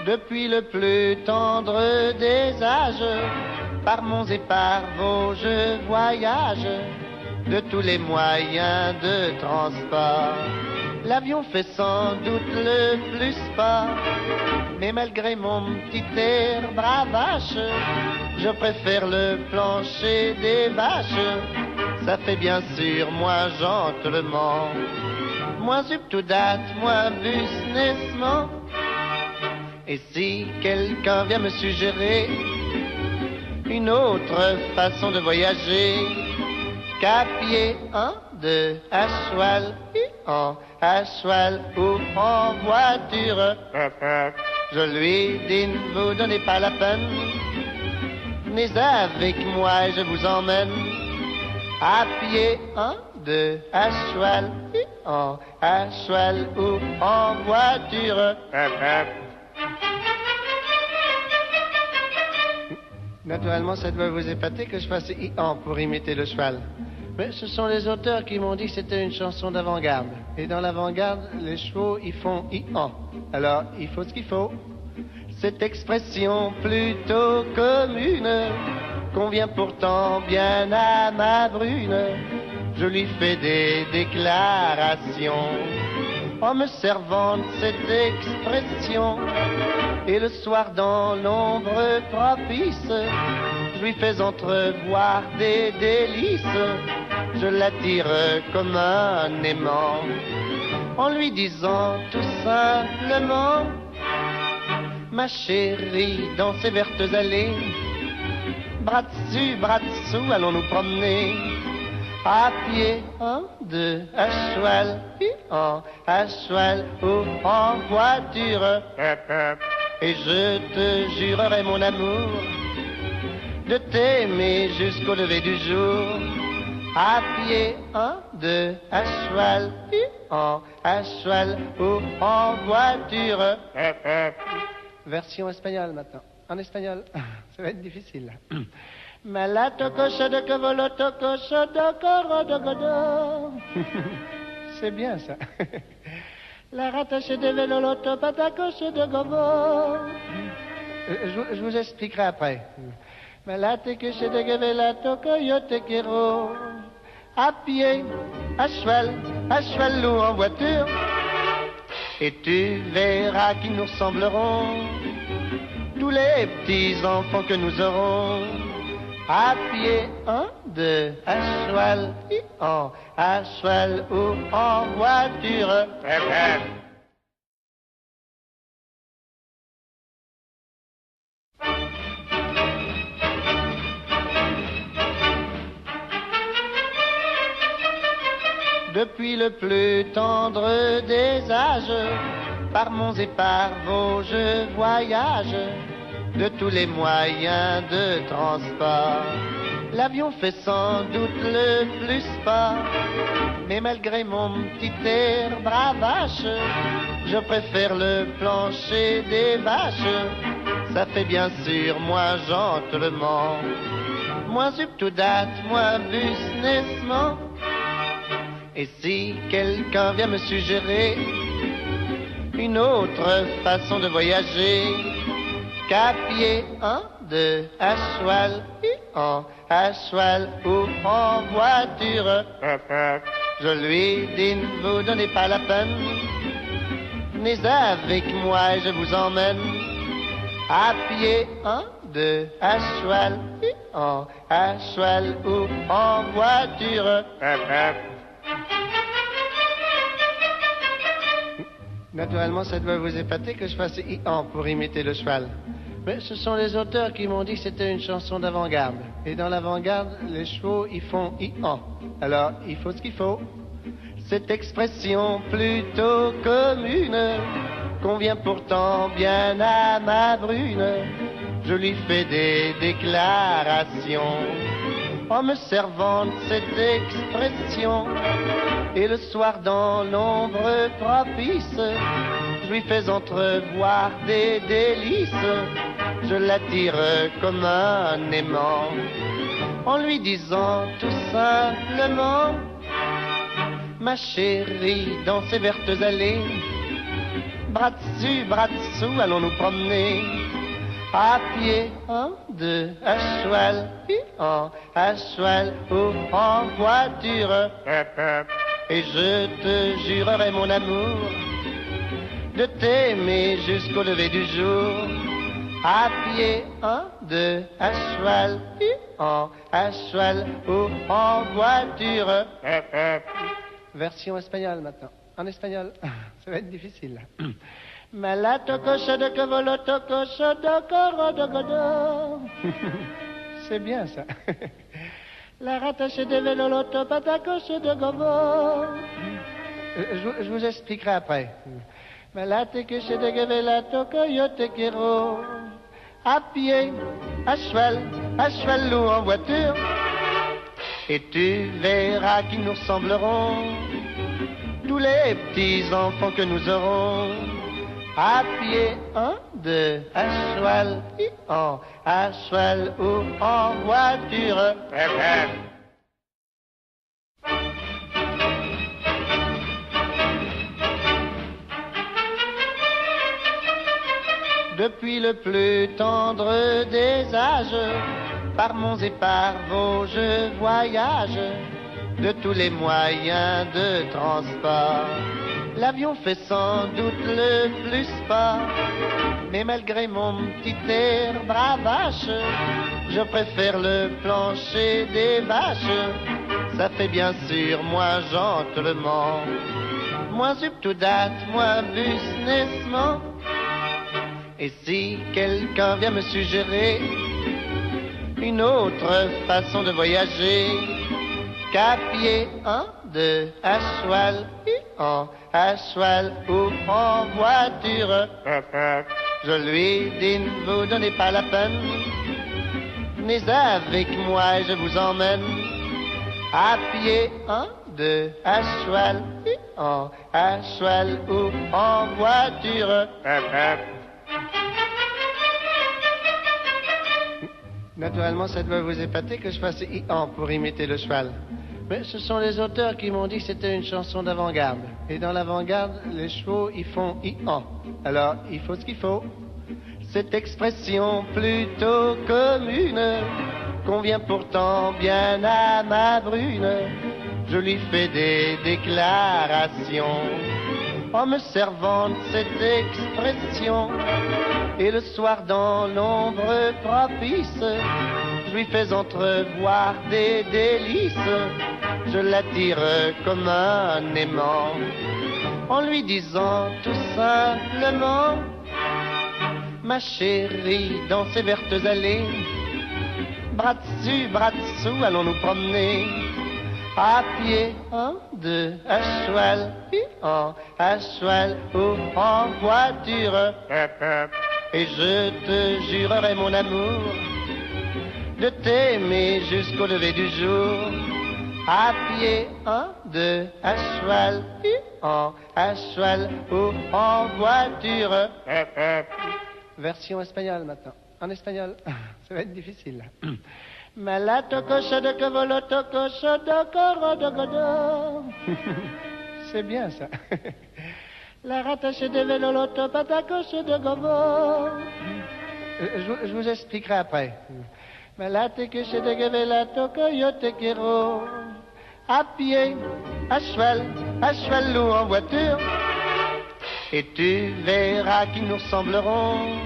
Depuis le plus tendre des âges, par monts et par vaux je voyage, de tous les moyens de transport. L'avion fait sans doute le plus sport, mais malgré mon petit air bravache, je préfère le plancher des vaches. Ça fait bien sûr moins gentlement, moins up to date, moins businessman. Et si quelqu'un vient me suggérer une autre façon de voyager, qu'à pied, à cheval, à cheval ou en voiture, je lui dis ne vous donnez pas la peine, venez avec moi et je vous emmène à pied, à cheval, à cheval ou en voiture. Naturellement, ça doit vous épater que je fasse i-an pour imiter le cheval. Mais ce sont les auteurs qui m'ont dit que c'était une chanson d'avant-garde. Et dans l'avant-garde, les chevaux, ils font i-an. Alors, il faut ce qu'il faut. Cette expression plutôt commune convient pourtant bien à ma brune. Je lui fais des déclarations en me servant de cette expression. Et le soir dans l'ombre propice, je lui fais entrevoir des délices. Je l'attire comme un aimant, en lui disant tout simplement: ma chérie, dans ces vertes allées, bras dessus, bras dessous, allons nous promener. À pied, à cheval, à cheval ou en voiture. Et je te jurerai mon amour de t'aimer jusqu'au lever du jour. À pied, à cheval, à cheval ou en voiture. Version espagnole maintenant. En espagnol, ça va être difficile. Malato coche de cavoloto coche de coro de godo. C'est bien ça. La rattache de véloloto patacoche de gobo. Je vous expliquerai après. Malate coche de gavelato coyote quero. À pied, à cheval ou en voiture. Et tu verras qu'ils nous ressembleront, tous les petits enfants que nous aurons. À pied, à cheval ou en voiture. Depuis le plus tendre des âges, par monts et par vaux je voyage, de tous les moyens de transport. L'avion fait sans doute le plus sport, mais malgré mon petit air bravache, je préfère le plancher des vaches. Ça fait bien sûr moins gentlement, moins up to date, moins businessman. Et si quelqu'un vient me suggérer une autre façon de voyager, qu'à pied, à cheval, à cheval ou en voiture, je lui dis ne vous donnez pas la peine, venez avec moi et je vous emmène à pied, à cheval, à cheval ou en voiture. Naturellement, ça doit vous épater que je fasse i-an pour imiter le cheval. Mais ce sont les auteurs qui m'ont dit que c'était une chanson d'avant-garde. Et dans l'avant-garde, les chevaux, ils font i-an. Alors, il faut ce qu'il faut. Cette expression plutôt commune convient pourtant bien à ma brune. Je lui fais des déclarations en me servant de cette expression. Et le soir dans l'ombre propice, je lui fais entrevoir des délices. Je l'attire comme un aimant, en lui disant tout simplement: ma chérie, dans ces vertes allées, bras dessus, bras dessous, allons nous promener. À pied, 1, 2, à cheval, à cheval ou en voiture. Et je te jurerai mon amour de t'aimer jusqu'au lever du jour. À pied, 1, 2, à cheval ou en voiture. Version espagnole maintenant. En espagnol, ça va être difficile. C'est bien ça. La rattache de veloloto patacoche de gobo. Je vous expliquerai après. Malate que je de gavelato coyote quero. À pied, à cheval ou en voiture. Et tu verras qu'ils nous ressembleront, tous les petits enfants que nous aurons. À pied, 1, 2, à cheval ou en voiture. Depuis le plus tendre des âges, par monts et par vaux, je voyage de tous les moyens de transport. L'avion fait sans doute le plus pas, mais malgré mon petit air bravache, je préfère le plancher des vaches. Ça fait bien sûr moins gentlement, moins up to date, moins businessman. Et si quelqu'un vient me suggérer une autre façon de voyager, qu'à pied, 1, 2, à cheval ou en voiture, je lui dis ne vous donnez pas la peine, venez avec moi et je vous emmène. À pied, 1, 2, à cheval ou en voiture. Naturellement, ça doit vous épater que je fasse i-an pour imiter le cheval. Mais ce sont les auteurs qui m'ont dit que c'était une chanson d'avant-garde. Et dans l'avant-garde, les chevaux, ils font i-an. Alors, il faut ce qu'il faut. Cette expression plutôt commune convient pourtant bien à ma brune. Je lui fais des déclarations en me servant de cette expression. Et le soir dans l'ombre propice, je lui fais entrevoir des délices. Je l'attire comme un aimant, en lui disant tout simplement: ma chérie, dans ces vertes allées, bras dessus, bras dessous, allons nous promener. À pied, 1, 2, à cheval ou en voiture. Et je te jurerai mon amour de t'aimer jusqu'au lever du jour. À pied, 1, 2, à cheval ou en voiture. Version espagnole maintenant. En espagnol, ça va être difficile. C'est bien ça. La rattache de veloloto patacoche de gobo. Je vous expliquerai après. Malate que je de gavelato coyote quero. À pied, à cheval ou en voiture. Et tu verras qu'ils nous ressembleront,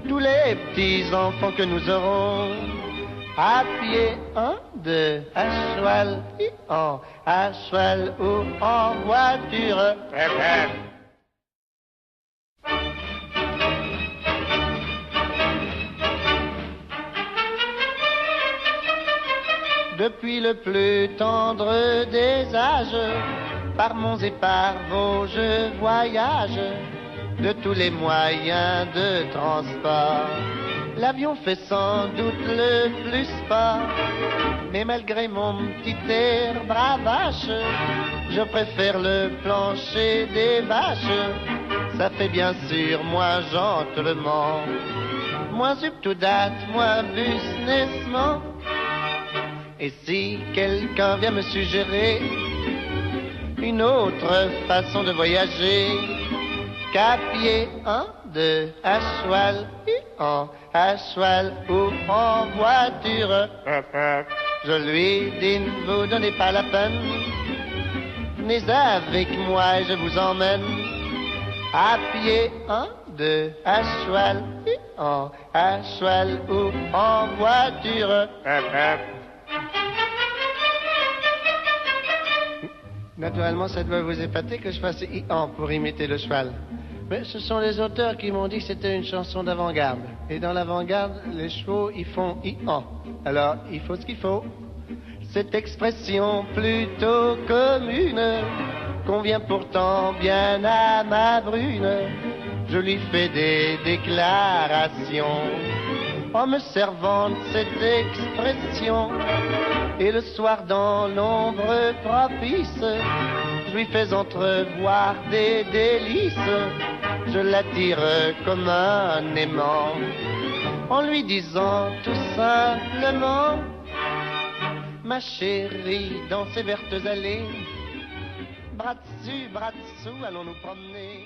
tous les petits enfants que nous aurons. À pied, 1, 2, à cheval ou en voiture. Depuis le plus tendre des âges, par monts et par vaux, je voyage de tous les moyens de transport. L'avion fait sans doute le plus pas, mais malgré mon petit air bravache, je préfère le plancher des vaches. Ça fait bien sûr moins gentlement, moins up to date, moins businessman. Et si quelqu'un vient me suggérer une autre façon de voyager, qu'à pied, 1, 2, à cheval, à cheval ou en voiture. Je lui dis, ne vous donnez pas la peine, venez avec moi et je vous emmène. À pied, 1, 2, à cheval, à cheval ou en voiture. Naturellement, ça doit vous épater que je fasse i-an pour imiter le cheval. Mais ce sont les auteurs qui m'ont dit que c'était une chanson d'avant-garde. Et dans l'avant-garde, les chevaux, ils font i-an. Alors, il faut ce qu'il faut. Cette expression plutôt commune convient pourtant bien à ma brune. Je lui fais des déclarations en me servant de cette expression. Et le soir dans l'ombre propice, je lui fais entrevoir des délices. Je l'attire comme un aimant en lui disant tout simplement: ma chérie, dans ces vertes allées, bras dessus, bras dessous, allons nous promener.